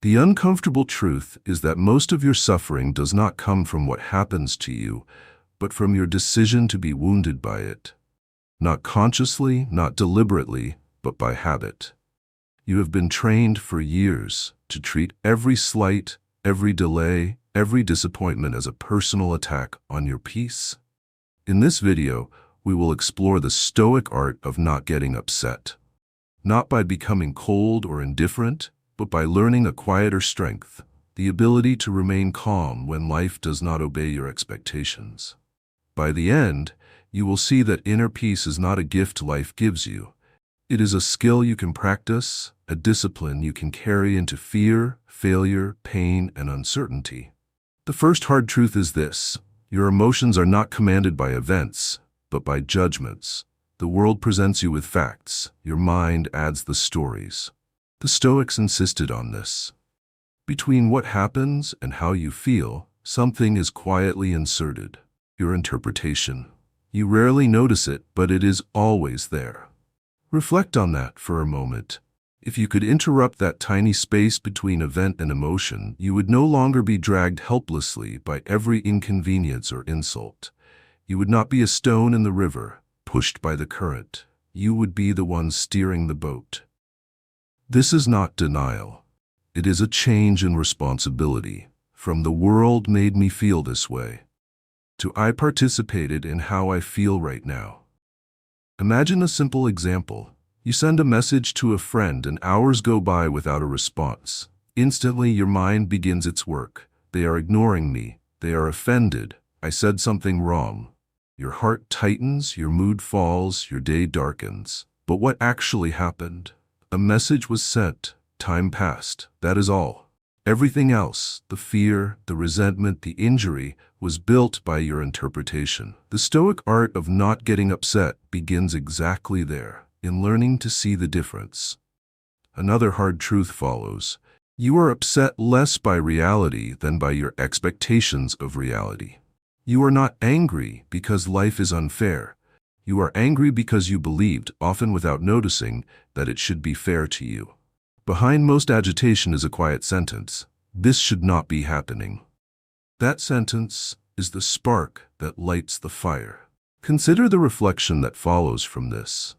The uncomfortable truth is that most of your suffering does not come from what happens to you, but from your decision to be wounded by it. Not consciously, not deliberately, but by habit. You have been trained for years to treat every slight, every delay, every disappointment as a personal attack on your peace. In this video, we will explore the Stoic art of not getting upset. Not by becoming cold or indifferent, but by learning a quieter strength, the ability to remain calm when life does not obey your expectations. By the end, you will see that inner peace is not a gift life gives you. It is a skill you can practice, a discipline you can carry into fear, failure, pain, and uncertainty. The first hard truth is this: your emotions are not commanded by events, but by judgments. The world presents you with facts, your mind adds the stories. The Stoics insisted on this. Between what happens and how you feel, something is quietly inserted: your interpretation. You rarely notice it, but it is always there. Reflect on that for a moment. If you could interrupt that tiny space between event and emotion, you would no longer be dragged helplessly by every inconvenience or insult. You would not be a stone in the river, pushed by the current. You would be the one steering the boat. This is not denial. It is a change in responsibility. From "the world made me feel this way" to "I participated in how I feel right now." Imagine a simple example. You send a message to a friend and hours go by without a response. Instantly, your mind begins its work. They are ignoring me. They are offended. I said something wrong. Your heart tightens, your mood falls, your day darkens. But what actually happened? A message was sent. Time passed. That is all. Everything else, the fear, the resentment, the injury, was built by your interpretation. The Stoic art of not getting upset begins exactly there, in learning to see the difference. Another hard truth follows. You are upset less by reality than by your expectations of reality. You are not angry because life is unfair. You are angry because you believed, often without noticing, that it should be fair to you. Behind most agitation is a quiet sentence: "This should not be happening." That sentence is the spark that lights the fire. Consider the reflection that follows from this.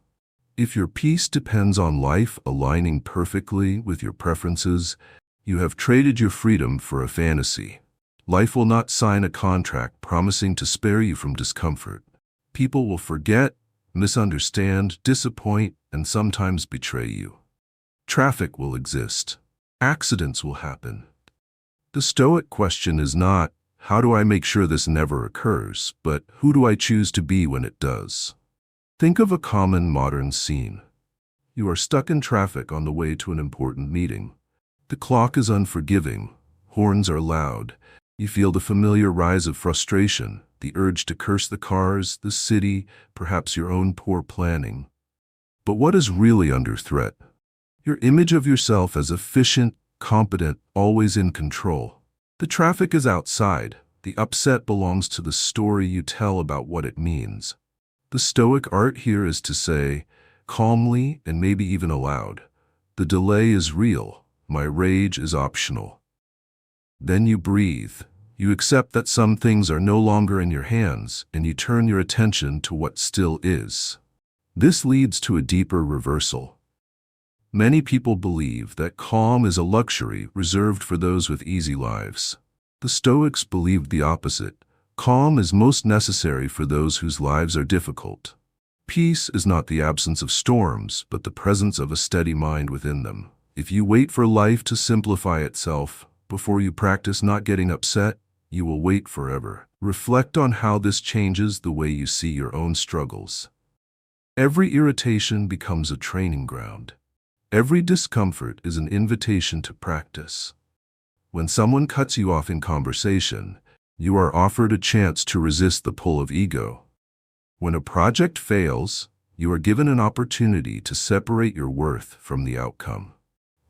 If your peace depends on life aligning perfectly with your preferences, you have traded your freedom for a fantasy. Life will not sign a contract promising to spare you from discomfort. People will forget, misunderstand, disappoint, and sometimes betray you. Traffic will exist. Accidents will happen. The Stoic question is not, how do I make sure this never occurs, but who do I choose to be when it does? Think of a common modern scene. You are stuck in traffic on the way to an important meeting. The clock is unforgiving. Horns are loud. You feel the familiar rise of frustration, the urge to curse the cars, the city, perhaps your own poor planning. But what is really under threat? Your image of yourself as efficient, competent, always in control. The traffic is outside. The upset belongs to the story you tell about what it means. The Stoic art here is to say, calmly and maybe even aloud, "The delay is real. My rage is optional." Then you breathe. You accept that some things are no longer in your hands, and you turn your attention to what still is. This leads to a deeper reversal. Many people believe that calm is a luxury reserved for those with easy lives. The Stoics believed the opposite. Calm is most necessary for those whose lives are difficult. Peace is not the absence of storms, but the presence of a steady mind within them. If you wait for life to simplify itself before you practice not getting upset, you will wait forever. Reflect on how this changes the way you see your own struggles. Every irritation becomes a training ground. Every discomfort is an invitation to practice. When someone cuts you off in conversation, you are offered a chance to resist the pull of ego. When a project fails, you are given an opportunity to separate your worth from the outcome.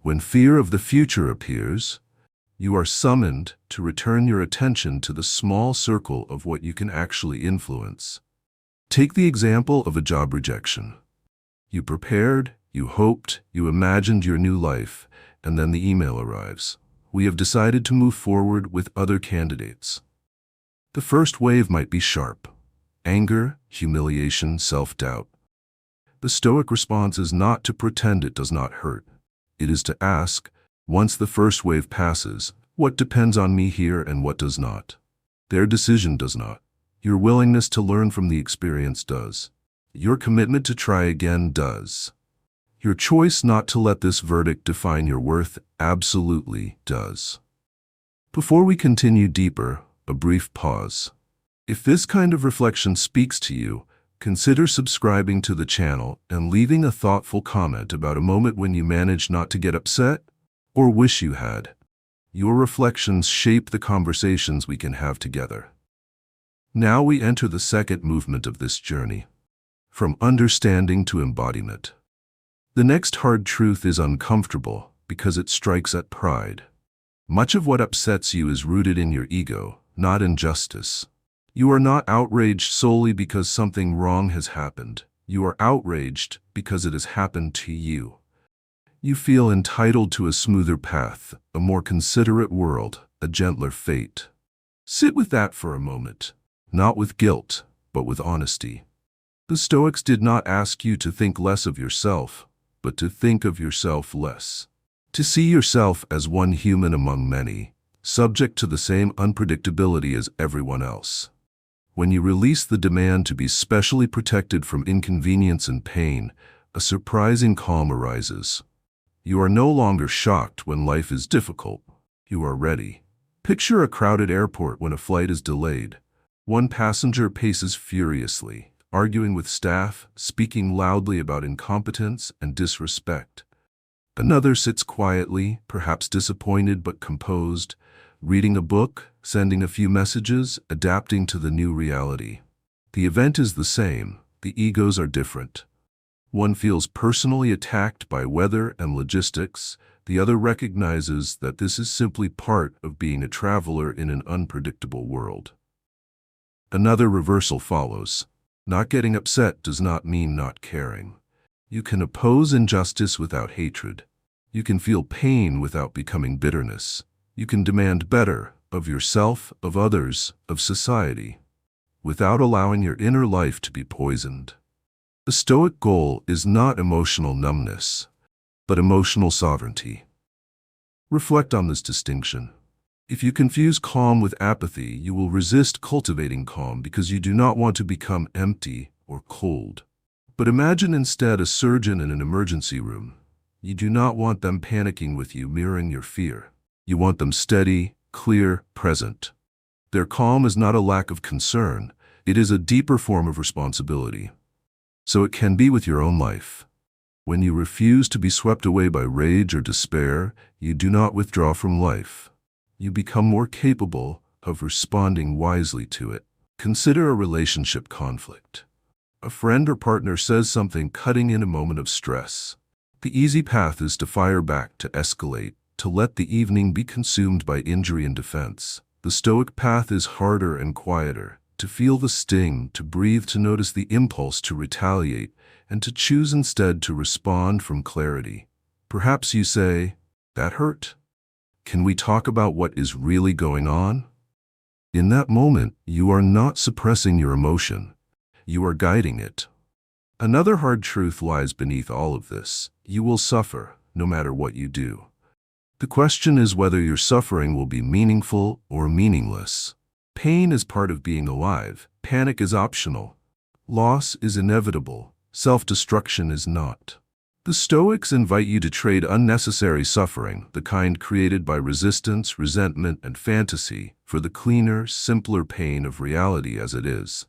When fear of the future appears, you are summoned to return your attention to the small circle of what you can actually influence. Take the example of a job rejection. You prepared, you hoped, you imagined your new life, and then the email arrives. We have decided to move forward with other candidates. The first wave might be sharp. Anger, humiliation, self-doubt. The Stoic response is not to pretend it does not hurt. It is to ask, once the first wave passes, what depends on me here and what does not? Their decision does not. Your willingness to learn from the experience does. Your commitment to try again does. Your choice not to let this verdict define your worth absolutely does. Before we continue deeper, a brief pause. If this kind of reflection speaks to you, consider subscribing to the channel and leaving a thoughtful comment about a moment when you managed not to get upset or wish you had. Your reflections shape the conversations we can have together. Now we enter the second movement of this journey, from understanding to embodiment. The next hard truth is uncomfortable because it strikes at pride. Much of what upsets you is rooted in your ego, not injustice. You are not outraged solely because something wrong has happened. You are outraged because it has happened to you. You feel entitled to a smoother path, a more considerate world, a gentler fate. Sit with that for a moment, not with guilt, but with honesty. The Stoics did not ask you to think less of yourself, but to think of yourself less. To see yourself as one human among many, subject to the same unpredictability as everyone else. When you release the demand to be specially protected from inconvenience and pain, a surprising calm arises. You are no longer shocked when life is difficult. You are ready. Picture a crowded airport when a flight is delayed. One passenger paces furiously, arguing with staff, speaking loudly about incompetence and disrespect. Another sits quietly, perhaps disappointed but composed, reading a book, sending a few messages, adapting to the new reality. The event is the same, the egos are different. One feels personally attacked by weather and logistics, the other recognizes that this is simply part of being a traveler in an unpredictable world. Another reversal follows. Not getting upset does not mean not caring. You can oppose injustice without hatred. You can feel pain without becoming bitterness. You can demand better of yourself, of others, of society, without allowing your inner life to be poisoned. The Stoic goal is not emotional numbness, but emotional sovereignty. Reflect on this distinction. If you confuse calm with apathy, you will resist cultivating calm because you do not want to become empty or cold. But imagine instead a surgeon in an emergency room. You do not want them panicking with you, mirroring your fear. You want them steady, clear, present. Their calm is not a lack of concern, it is a deeper form of responsibility. So it can be with your own life. When you refuse to be swept away by rage or despair, you do not withdraw from life. You become more capable of responding wisely to it. Consider a relationship conflict. A friend or partner says something cutting in a moment of stress. The easy path is to fire back, to escalate, to let the evening be consumed by injury and defense. The Stoic path is harder and quieter. To feel the sting, to breathe, to notice the impulse to retaliate, and to choose instead to respond from clarity. Perhaps you say, "That hurt. Can we talk about what is really going on?" In that moment, you are not suppressing your emotion. You are guiding it. Another hard truth lies beneath all of this. You will suffer, no matter what you do. The question is whether your suffering will be meaningful or meaningless. Pain is part of being alive. Panic is optional. Loss is inevitable. Self-destruction is not. The Stoics invite you to trade unnecessary suffering, the kind created by resistance, resentment, and fantasy, for the cleaner, simpler pain of reality as it is.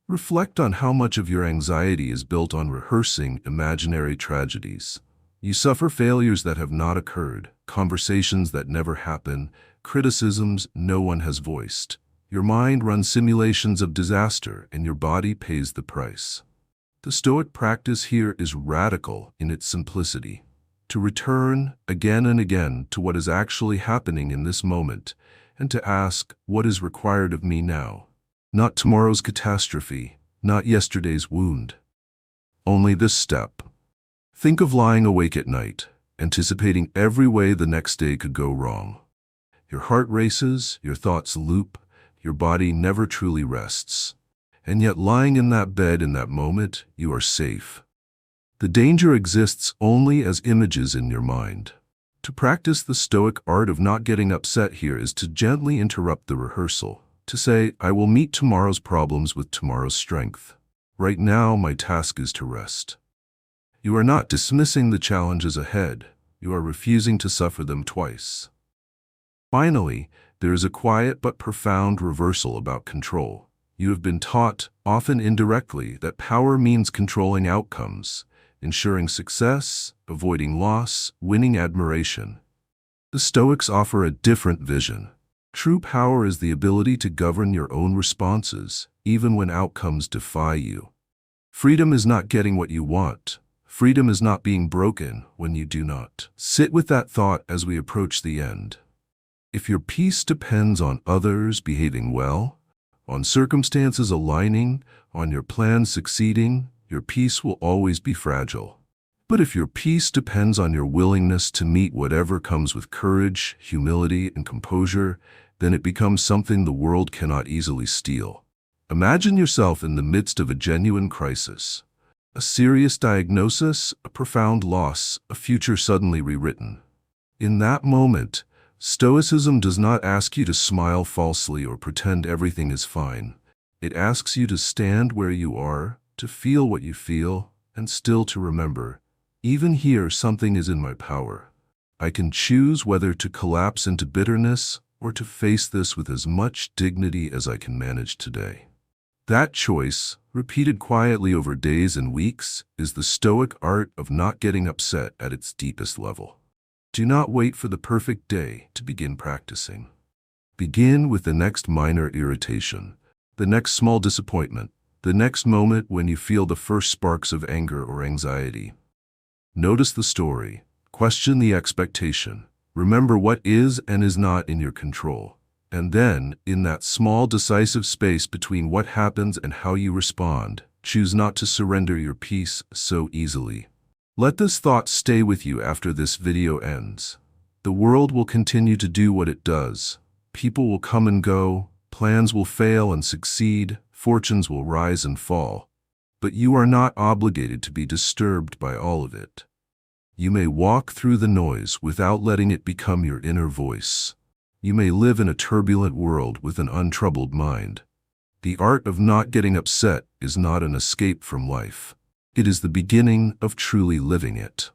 Reflect on how much of your anxiety is built on rehearsing imaginary tragedies. You suffer failures that have not occurred, conversations that never happen, criticisms no one has voiced. Your mind runs simulations of disaster, and your body pays the price. The Stoic practice here is radical in its simplicity. To return again and again to what is actually happening in this moment, and to ask, what is required of me now? Not tomorrow's catastrophe, not yesterday's wound. Only this step. Think of lying awake at night. anticipating every way the next day could go wrong. Your heart races, your thoughts loop, your body never truly rests. And yet lying in that bed in that moment, you are safe. The danger exists only as images in your mind. To practice the Stoic art of not getting upset here is to gently interrupt the rehearsal, to say, I will meet tomorrow's problems with tomorrow's strength. Right now, my task is to rest. You are not dismissing the challenges ahead. You are refusing to suffer them twice. Finally, there is a quiet but profound reversal about control. You have been taught, often indirectly, that power means controlling outcomes, ensuring success, avoiding loss, winning admiration. The Stoics offer a different vision. True power is the ability to govern your own responses, even when outcomes defy you. Freedom is not getting what you want. Freedom is not being broken when you do not. Sit with that thought as we approach the end. If your peace depends on others behaving well, on circumstances aligning, on your plans succeeding, your peace will always be fragile. But if your peace depends on your willingness to meet whatever comes with courage, humility, and composure, then it becomes something the world cannot easily steal. Imagine yourself in the midst of a genuine crisis. A serious diagnosis, a profound loss, a future suddenly rewritten. In that moment, Stoicism does not ask you to smile falsely or pretend everything is fine. It asks you to stand where you are, to feel what you feel, and still to remember, even here something is in my power. I can choose whether to collapse into bitterness or to face this with as much dignity as I can manage today. That choice, repeated quietly over days and weeks, is the Stoic art of not getting upset at its deepest level. Do not wait for the perfect day to begin practicing. Begin with the next minor irritation, the next small disappointment, the next moment when you feel the first sparks of anger or anxiety. Notice the story, question the expectation, remember what is and is not in your control. And then, in that small decisive space between what happens and how you respond, choose not to surrender your peace so easily. Let this thought stay with you after this video ends. The world will continue to do what it does. People will come and go, plans will fail and succeed, fortunes will rise and fall. But you are not obligated to be disturbed by all of it. You may walk through the noise without letting it become your inner voice. You may live in a turbulent world with an untroubled mind. The art of not getting upset is not an escape from life. It is the beginning of truly living it.